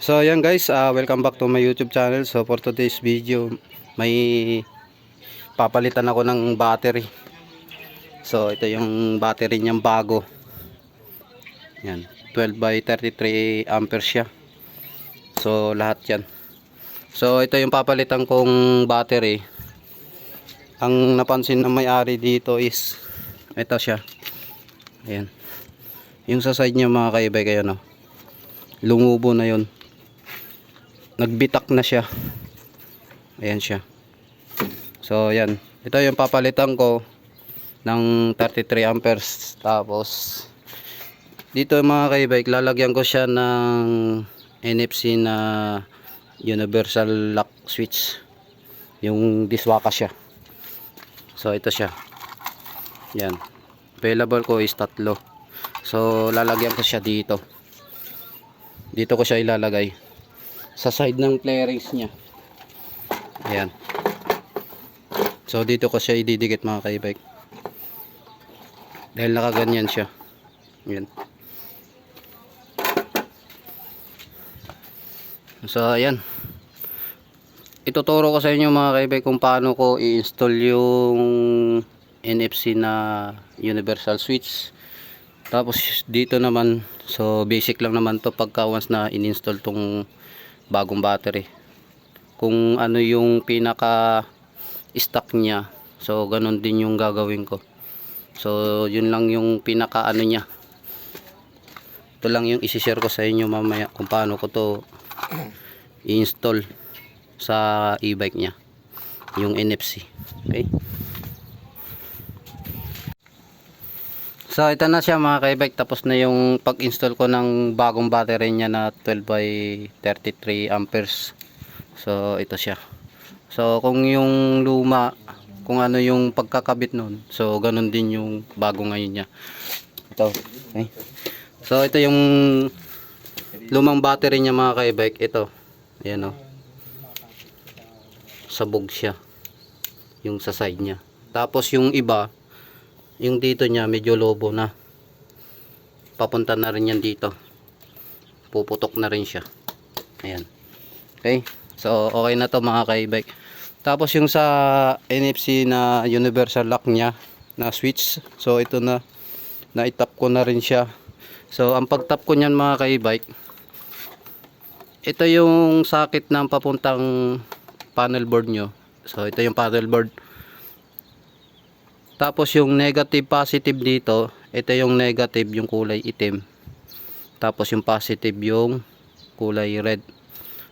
So ayan guys, welcome back to my YouTube channel. So for today's video, may papalitan ako ng battery. So ito yung battery niyang bago. Yan, 12 by 33 amperes siya. So lahat yan. So ito yung papalitan kong battery. Ang napansin ng may-ari dito is ito siya. Ayan. Yung sa side niya mga kaibay kayo, no? Lumubo na yon, nagbitak na siya. Ayan siya. So yan, ito yung papalitan ko ng 33 amperes. Tapos dito mga kaibike, lalagyan ko siya ng NFC na universal lock switch, yung diswaka siya. So ito siya. Yan, available ko is 3. So lalagyan ko siya dito. Dito ko siya ilalagay sa side ng flarings niya. Ayan. So dito ko siya ididikit mga kaibike, dahil nakaganyan siya. Ayan. So ayan, ituturo ko sa inyo mga kaibike kung paano ko i-install yung NFC na universal switch. Tapos dito naman, so basic lang naman to pagka once na in-install tong bagong battery, kung ano yung pinaka stock niya. So ganun din yung gagawin ko. So yun lang yung pinaka ano niya. Ito lang yung isi-share ko sa inyo mamaya kung paano ko to i-install sa e-bike niya, yung NFC. Okay. So ito na siya mga kaibike, tapos na yung pag-install ko ng bagong battery niya na 12 by 33 amperes. So ito siya. So kung yung luma, kung ano yung pagkakabit nun, so ganun din yung bago ngayon niya. Ito. Okay. So ito yung lumang battery niya mga kaibike. Ito. Ayan o. Sabog siya yung sa side niya. Tapos yung iba, yung dito niya medyo lobo na, papunta na rin yan dito, puputok na rin siya. Ayan. Okay, so okay na to mga kaibike. Tapos yung sa NFC na universal lock niya na switch, so ito na, na-tap ko na rin siya. So ang pag-tap ko niyan mga kaibike, ito yung socket ng papuntang panel board nyo. So ito yung panel board. Tapos yung negative positive dito, ito yung negative, yung kulay itim. Tapos yung positive yung kulay red.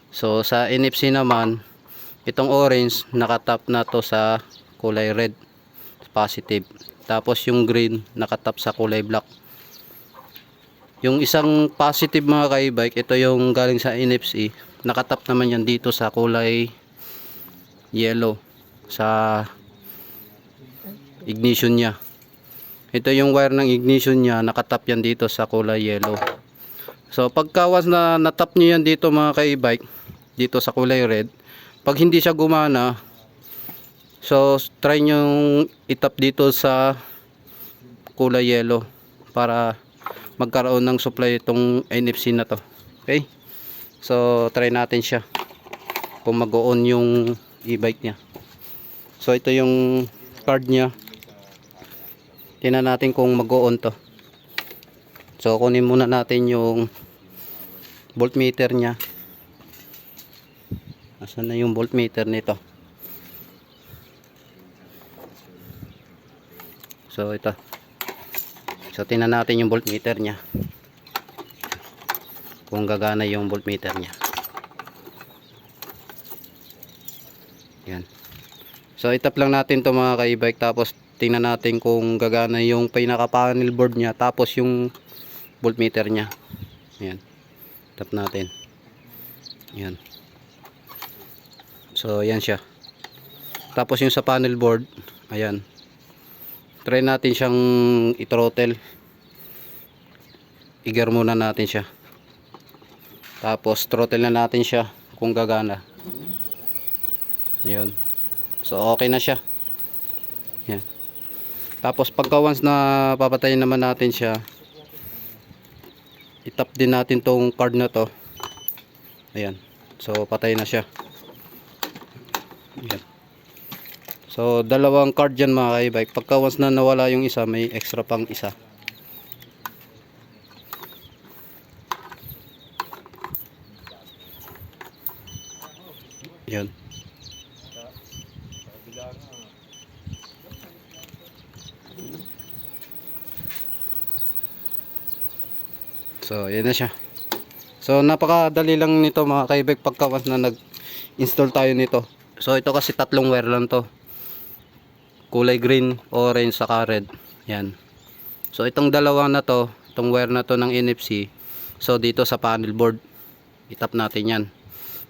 So sa NFC naman, itong orange nakatap na to sa kulay red, positive. Tapos yung green nakatap sa kulay black. Yung isang positive mga kaibike, ito yung galing sa NFC, nakatap naman yan dito sa kulay yellow, sa ignition niya. Ito yung wire ng ignition niya, nakatap yan dito sa kulay yellow. So pagkawas na natap nyo yan dito mga kaibike, dito sa kulay red, pag hindi siya gumana, so try nyo itap dito sa kulay yellow para magkaroon ng supply itong NFC na to. Okay, so try natin siya kung mag-on yung e-bike niya. So ito yung card niya. Tingnan natin kung mag-on to. So kunin muna natin yung voltmeter niya. Asan na yung voltmeter nito? So ito. So tingnan natin yung voltmeter niya, kung gagana yung voltmeter niya. Yan. So itap lang natin to mga kaibike, tapos tingnan natin kung gagana yung pinaka panel board niya, tapos yung voltmeter niya. Ayan, tap natin. Ayan. So ayan siya. Tapos yung sa panel board, ayan, try natin siyang i-throttle. I-gear muna natin siya, tapos throttle na natin siya kung gagana. Ayan. So okay na siya. Ayan. Tapos pagka once na papatayin naman natin siya, itap din natin tong card na to. Ayan. So patay na siya. Ayan. So dalawang card yan mga ka-e-bike. Pagka once na nawala yung isa, may extra pang isa. Ayan. So ayan na siya. So napakadali lang nito mga ka-e-bike pagka once na nag-install tayo nito. So ito kasi tatlong wire lang to. Kulay green, orange, saka red. Yan. So itong dalawa na to, itong wire na to ng NFC. So dito sa panel board, itap natin yan.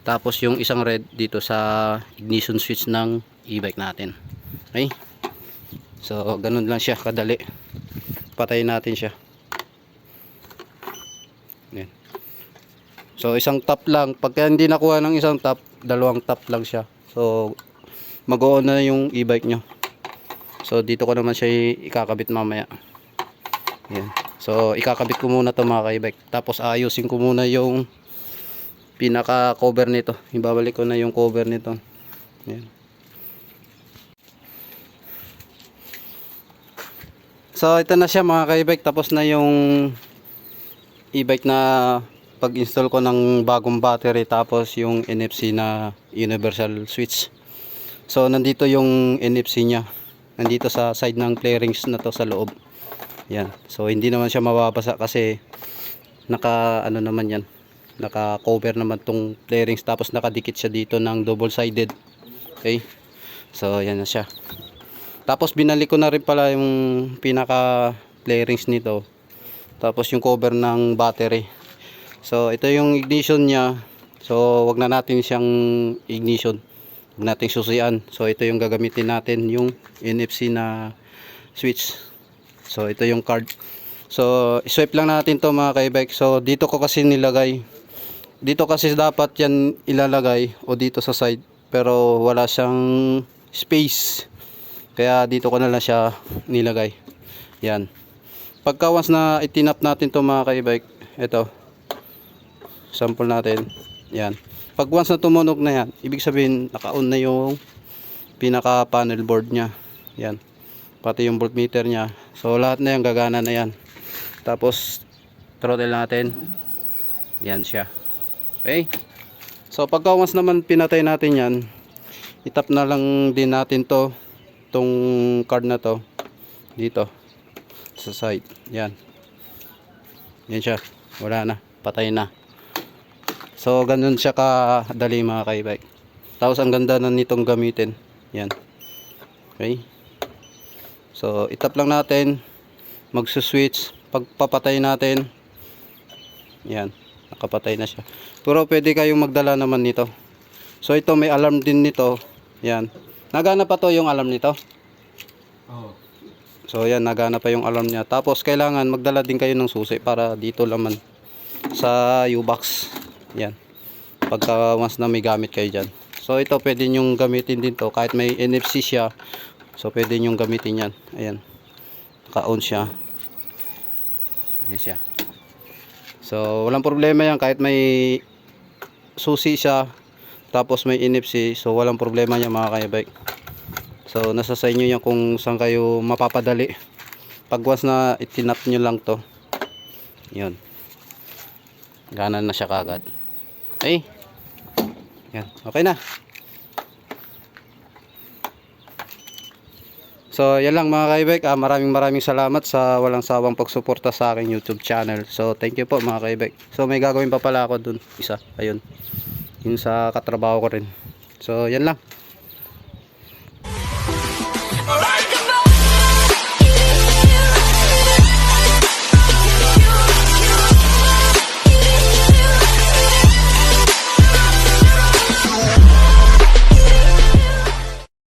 Tapos yung isang red dito sa ignition switch ng e-bike natin. Okay? So ganun lang siya kadali. Patayin natin siya. Yan. So isang tap lang. Pagka hindi nakuha ng isang tap, dalawang tap lang siya. So mag-on na yung e-bike nyo. So dito ko naman siya ikakabit mamaya. Yan. So ikakabit ko muna to mga ka-e-bike. Tapos ayusin ko muna yung pinaka cover nito. Ibabalik ko na yung cover nito. Yan. So ito na siya mga ka-e-bike. Tapos na yung e-bike na pag-install ko ng bagong battery. Tapos yung NFC na universal switch. So nandito yung NFC nya. Nandito sa side ng clearings na to sa loob. Yan. So hindi naman siya mababasa kasi naka ano naman yan. Naka cover naman tong clearings, tapos nakadikit siya dito ng double sided. Okay? So yan na siya. Tapos binalik ko na rin pala yung pinaka clearings nito. Tapos yung cover ng battery. So ito yung ignition niya. So wag na natin siyang ignition. Huwag nating susian. So ito yung gagamitin natin, yung NFC na switch. So ito yung card. So swipe lang natin to mga ka-e-bike. So dito ko kasi nilagay. Dito kasi dapat yan ilalagay o dito sa side. Pero wala siyang space. Kaya dito ko na lang siya nilagay. Yan. Pagka once na itinap natin to mga ka-e-bike, ito. Sample natin. Yan. Pag once na tumunog na yan, ibig sabihin naka-on na yung pinaka panel board nya. Yan. Pati yung voltmeter nya. So lahat na yan gagana na yan. Tapos throttle natin. Yan siya. Okay? So pagka once naman pinatay natin yan, itap na lang din natin to, tong card na to dito sa side. Yan. Yan siya. Wala na. Patay na. So ganun siya kadali mga ka-e-bike. Tapos ang ganda na nitong gamitin. Yan. Okay. So itap lang natin. Magsuswitch. Pagpapatay natin. Yan. Nakapatay na siya. Pero pwede kayong magdala naman nito. So ito may alarm din nito. Yan. Nagana pa to yung alarm nito. Oo. So yan, nagana pa yung alarm niya. Tapos kailangan magdala din kayo ng susi para dito laman sa U-box. Yan. Pagka once na may gamit kayo dyan. So ito pwede nyong gamitin din to. Kahit may NFC siya. So pwede nyong gamitin yan. Ayan. Naka-on siya. Ayan siya. So walang problema yan. Kahit may susi siya. Tapos may NFC. So walang problema yan mga ka-e-bike. So nasa sa inyo yan kung saan kayo mapapadali. Pag once na itinap nyo lang to. Yun. Gana na siya kagad. Okay. Yan. Okay na. So yan lang mga ka-e-bike. Maraming salamat sa walang sawang pagsuporta sa aking YouTube channel. So thank you po mga ka-e-bike. So may gagawin pa pala ako dun. Isa. Ayun. Yung sa katrabaho ko rin. So yan lang.